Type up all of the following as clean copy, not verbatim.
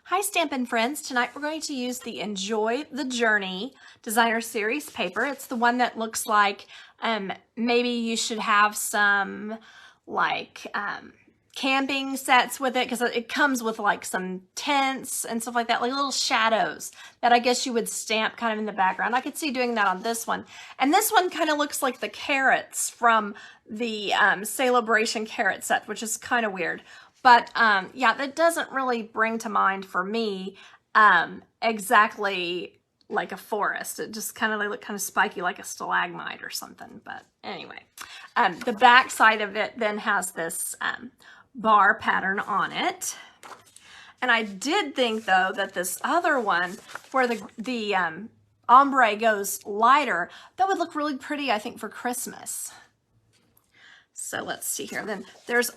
Hi Stampin' friends, tonight we're going to use the Enjoy the Journey Designer Series paper. It's the one that looks like maybe you should have some like camping sets with it, because it comes with like some tents and stuff like that, like little shadows that I guess you would stamp kind of in the background. I could see doing that on this one. And this one kind of looks like the carrots from the Celebration carrot set, which is kind of weird. But yeah, that doesn't really bring to mind for me exactly like a forest. It just kind of look kind of spiky, like a stalagmite or something. But anyway, the back side of it then has this bar pattern on it. And I did think though that this other one where the ombre goes lighter, that would look really pretty, I think, for Christmas. So let's see here. Then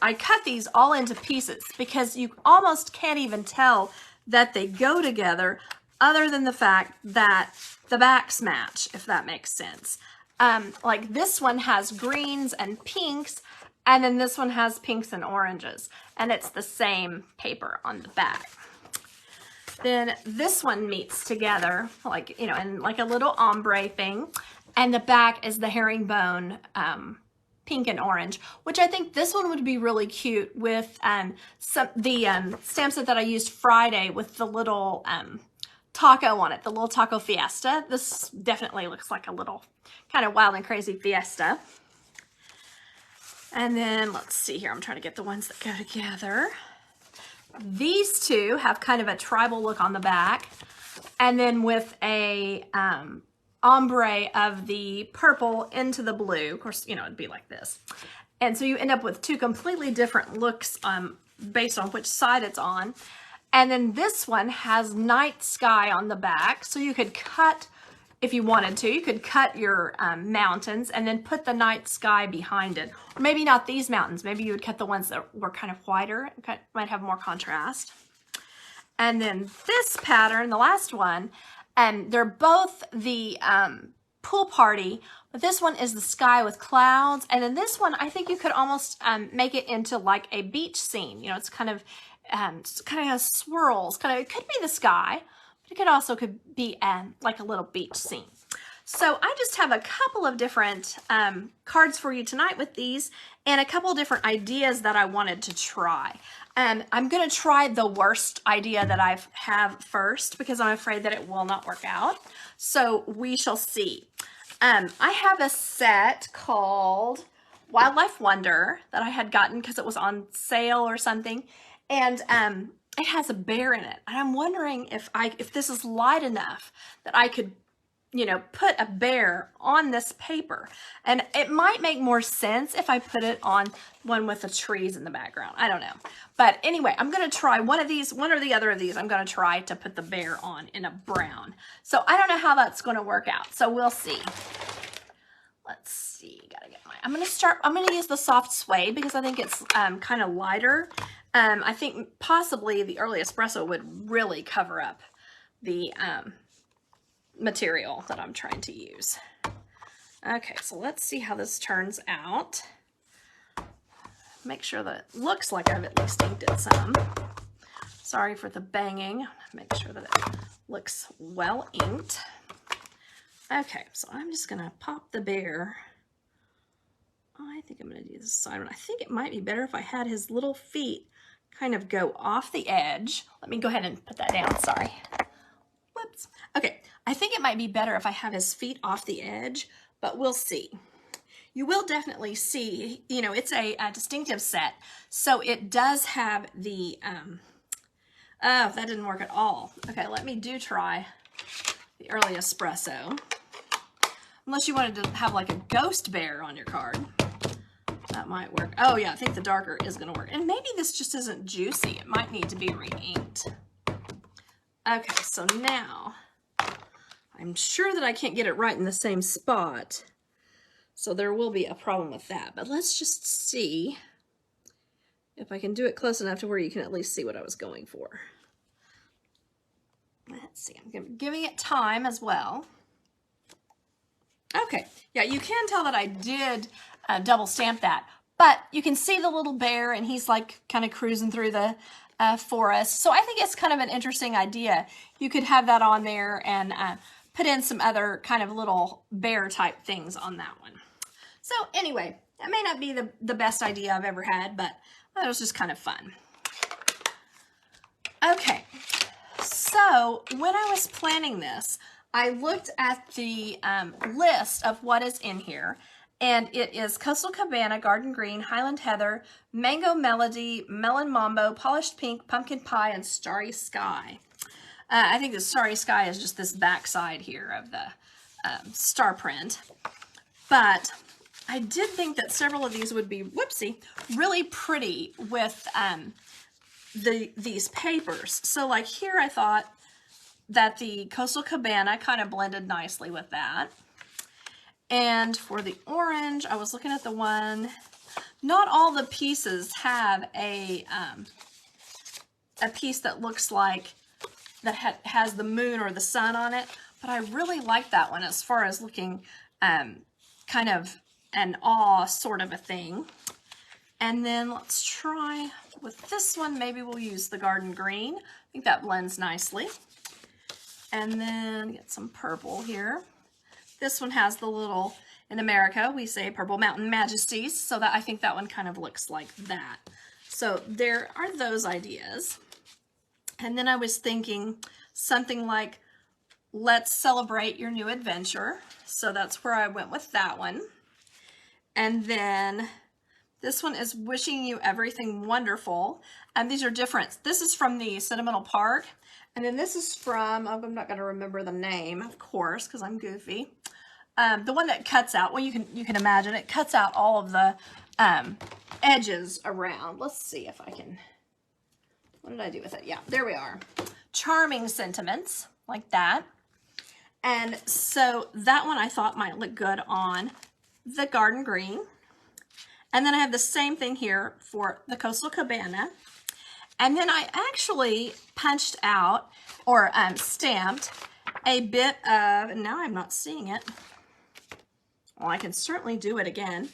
I cut these all into pieces because you almost can't even tell that they go together other than the fact that the backs match, if that makes sense. Like this one has greens and pinks, and then this one has pinks and oranges, and it's the same paper on the back. Then this one meets together, like, you know, in like a little ombre thing, and the back is the herringbone pink and orange, which I think this one would be really cute with the stamp set that I used Friday with the little taco on it, the little taco fiesta. This definitely looks like a little kind of wild and crazy fiesta. And then let's see here, I'm trying to get the ones that go together. These two have kind of a tribal look on the back, and then with a ombre of the purple into the blue. Of course, you know, it'd be like this. And so you end up with two completely different looks based on which side it's on. And then this one has night sky on the back. So you could cut, if you wanted to, you could cut your mountains and then put the night sky behind it. Or maybe not these mountains. Maybe you would cut the ones that were kind of whiter, might have more contrast. And then this pattern, the last one, they're both the pool party, but this one is the sky with clouds. And then this one, I think you could almost make it into like a beach scene. You know, it's kind of has swirls. It could be the sky, but it could also be like a little beach scene. So I just have a couple of different cards for you tonight with these, and a couple of different ideas that I wanted to try. I'm going to try the worst idea that I have first because I'm afraid that it will not work out. So we shall see. I have a set called Wildlife Wonder that I had gotten because it was on sale or something. And it has a bear in it. And I'm wondering if this is light enough that I could, you know, put a bear on this paper. And it might make more sense if I put it on one with the trees in the background. I don't know. But anyway, I'm going to try one of these, one or the other of these. I'm going to try to put the bear on in a brown. So I don't know how that's going to work out. So we'll see. Let's see. Gotta get I'm going to use the soft suede because I think it's kind of lighter. I think possibly the early espresso would really cover up the material that I'm trying to use. Okay, so let's see how this turns out. Make sure that it looks like I've at least inked it some. Sorry for the banging. Make sure that it looks well inked. Okay, so I'm just gonna pop the bear. I think I'm gonna do this side one. I think it might be better if I had his little feet kind of go off the edge. Let me go ahead and put that down, sorry. Whoops. Okay, I think it might be better if I have his feet off the edge, but we'll see. You will definitely see, you know, it's a distinctive set. So it does have the, oh, that didn't work at all. Okay, let me try the early espresso. Unless you wanted to have like a ghost bear on your card. That might work. Oh yeah, I think the darker is gonna work. And maybe this just isn't juicy. It might need to be re-inked. Okay, so now I'm sure that I can't get it right in the same spot. So there will be a problem with that. But let's just see if I can do it close enough to where you can at least see what I was going for. Let's see, I'm giving it time as well. Okay, yeah, you can tell that I did double stamp that, but you can see the little bear and he's like kind of cruising through the for us. So I think it's kind of an interesting idea. You could have that on there and put in some other kind of little bear type things on that one. So anyway, that may not be the best idea I've ever had, but it was just kind of fun. Okay, so when I was planning this, I looked at the list of what is in here, and it is Coastal Cabana, Garden Green, Highland Heather, Mango Melody, Melon Mambo, Polished Pink, Pumpkin Pie, and Starry Sky. I think the Starry Sky is just this back side here of the star print. But I did think that several of these would be, whoopsie, really pretty with these papers. So like here I thought that the Coastal Cabana kind of blended nicely with that. And for the orange, I was looking at the one, not all the pieces have a piece that looks like, that has the moon or the sun on it, but I really like that one as far as looking kind of an awe sort of a thing. And then let's try with this one, maybe we'll use the Garden Green. I think that blends nicely. And then get some purple here. This one has the little, in America, we say Purple Mountain Majesties, so that I think that one kind of looks like that. So there are those ideas. And then I was thinking something like, let's celebrate your new adventure. So that's where I went with that one. And then this one is wishing you everything wonderful. And these are different. This is from the Sentimental Park. And then this is from, I'm not going to remember the name, of course, because I'm goofy. The one that cuts out, well, you can imagine, it cuts out all of the edges around. Let's see if I can, what did I do with it? Yeah, there we are. Charming Sentiments, like that. And so that one I thought might look good on the Garden Green. And then I have the same thing here for the Coastal Cabana. And then I actually punched out or stamped a bit of, and now I'm not seeing it. Well, I can certainly do it again.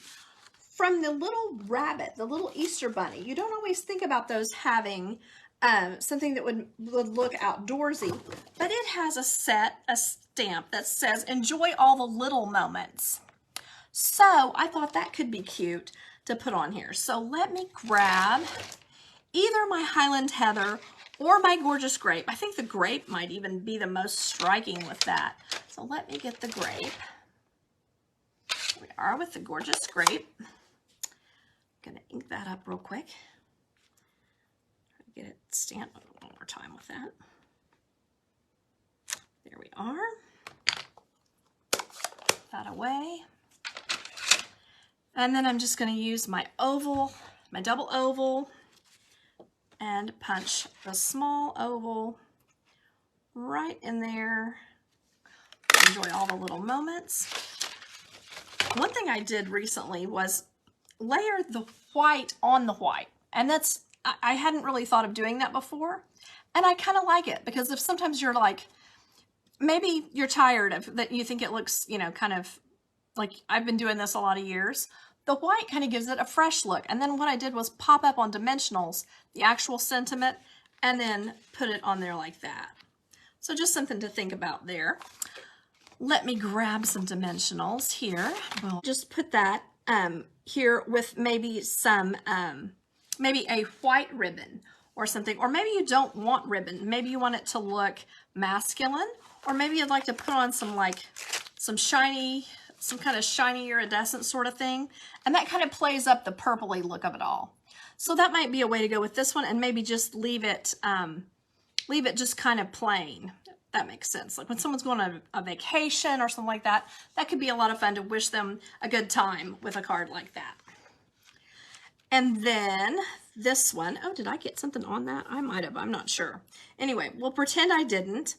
From the little rabbit, the little Easter bunny. You don't always think about those having something that would look outdoorsy, but it has a stamp that says, enjoy all the little moments. So I thought that could be cute to put on here. So let me grab either my Highland Heather or my Gorgeous Grape. I think the grape might even be the most striking with that. So let me get the grape. Here we are with the Gorgeous Grape. I'm gonna ink that up real quick. Get it stamped one more time with that. There we are. Put that away. And then I'm just going to use my oval, my double oval, and punch the small oval right in there. Enjoy all the little moments. One thing I did recently was layer the white on the white. And that's, I hadn't really thought of doing that before. And I kind of like it because if sometimes you're like, maybe you're tired of that, you think it looks, you know, kind of like I've been doing this a lot of years. The white kind of gives it a fresh look. And then what I did was pop up on dimensionals, the actual sentiment, and then put it on there like that. So just something to think about there. Let me grab some dimensionals here. We'll just put that here with maybe some, maybe a white ribbon or something. Or maybe you don't want ribbon. Maybe you want it to look masculine. Or maybe you'd like to put on some like, some shiny, some kind of shiny iridescent sort of thing. And that kind of plays up the purpley look of it all. So that might be a way to go with this one and maybe just leave it just kind of plain. That makes sense. Like when someone's going on a vacation or something like that, that could be a lot of fun to wish them a good time with a card like that. And then this one, oh, did I get something on that? I might have, I'm not sure. Anyway, we'll pretend I didn't.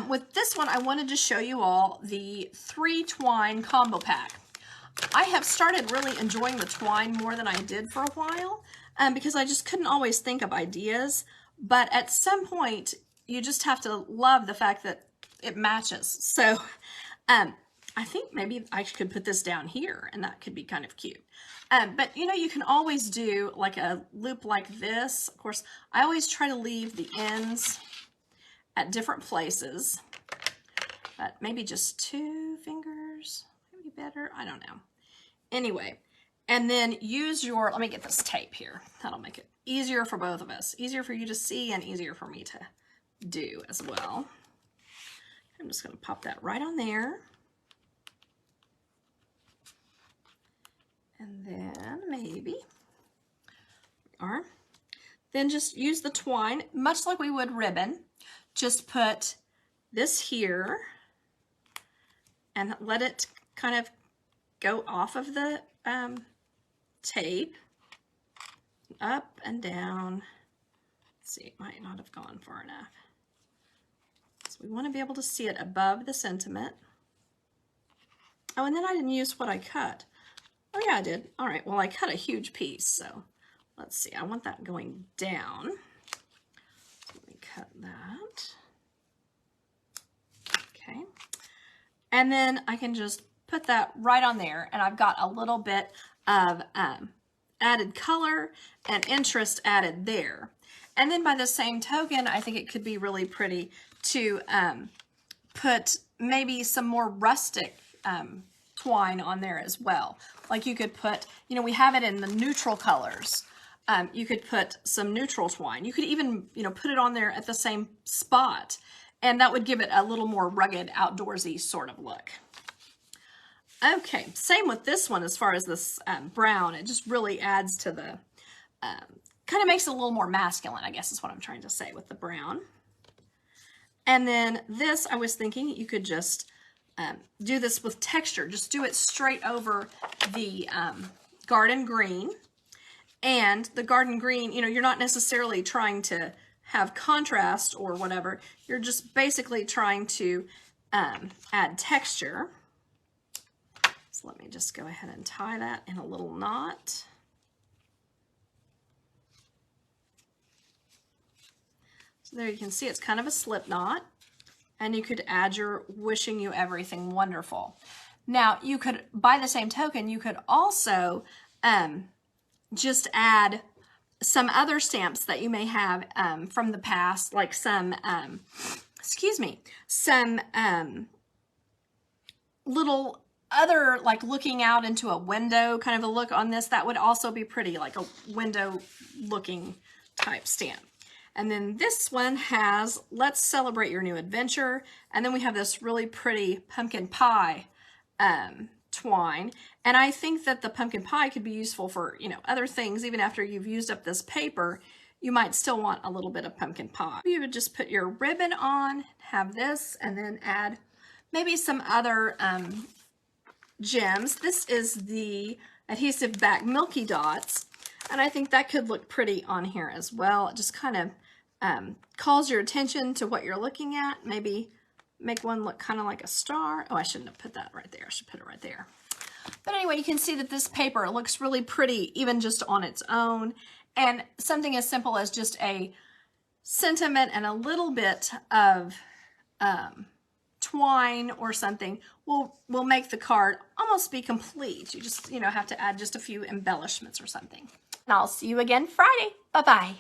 With this one, I wanted to show you all the 3 twine combo pack. I have started really enjoying the twine more than I did for a while because I just couldn't always think of ideas. But at some point, you just have to love the fact that it matches. So I think maybe I could put this down here and that could be kind of cute. But you know, you can always do like a loop like this. Of course, I always try to leave the ends at different places, but maybe just 2 fingers, maybe better, I don't know. Anyway, and then use your, let me get this tape here. That'll make it easier for both of us. Easier for you to see and easier for me to do as well. I'm just gonna pop that right on there. And then maybe, then just use the twine, much like we would ribbon. Just put this here and let it kind of go off of the tape, up and down. Let's see, it might not have gone far enough. So we want to be able to see it above the sentiment. Oh, and then I didn't use what I cut. Oh yeah, I did. All right, well, I cut a huge piece, so let's see. I want that going down. So let me cut that. Okay. And then I can just put that right on there, and I've got a little bit of added color and interest added there. And then by the same token, I think it could be really pretty to put maybe some more rustic twine on there as well. Like you could put, you know, we have it in the neutral colors. You could put some neutral twine. You could even, you know, put it on there at the same spot, and that would give it a little more rugged, outdoorsy sort of look. Okay, same with this one as far as this brown. It just really adds to the, kind of makes it a little more masculine, I guess is what I'm trying to say with the brown. And then this, I was thinking you could just do this with texture. Just do it straight over the garden green. And the garden green, you know, you're not necessarily trying to have contrast or whatever. You're just basically trying to add texture. So let me just go ahead and tie that in a little knot. So there you can see it's kind of a slip knot. And you could add your wishing you everything wonderful. Now you could, by the same token, you could also just add some other stamps that you may have from the past, like some, some little other, like looking out into a window kind of a look on this. That would also be pretty, like a window looking type stamp. And then this one has, let's celebrate your new adventure. And then we have this really pretty pumpkin pie twine. And I think that the pumpkin pie could be useful for, you know, other things. Even after you've used up this paper, you might still want a little bit of pumpkin pie. You would just put your ribbon on, have this, and then add maybe some other gems. This is the adhesive back Milky Dots. And I think that could look pretty on here as well. It just kind of calls your attention to what you're looking at. Maybe make one look kind of like a star. Oh, I shouldn't have put that right there. I should put it right there. But anyway, you can see that this paper looks really pretty even just on its own. And something as simple as just a sentiment and a little bit of twine or something will make the card almost be complete. You just, you know, have to add just a few embellishments or something. And I'll see you again Friday. Bye-bye.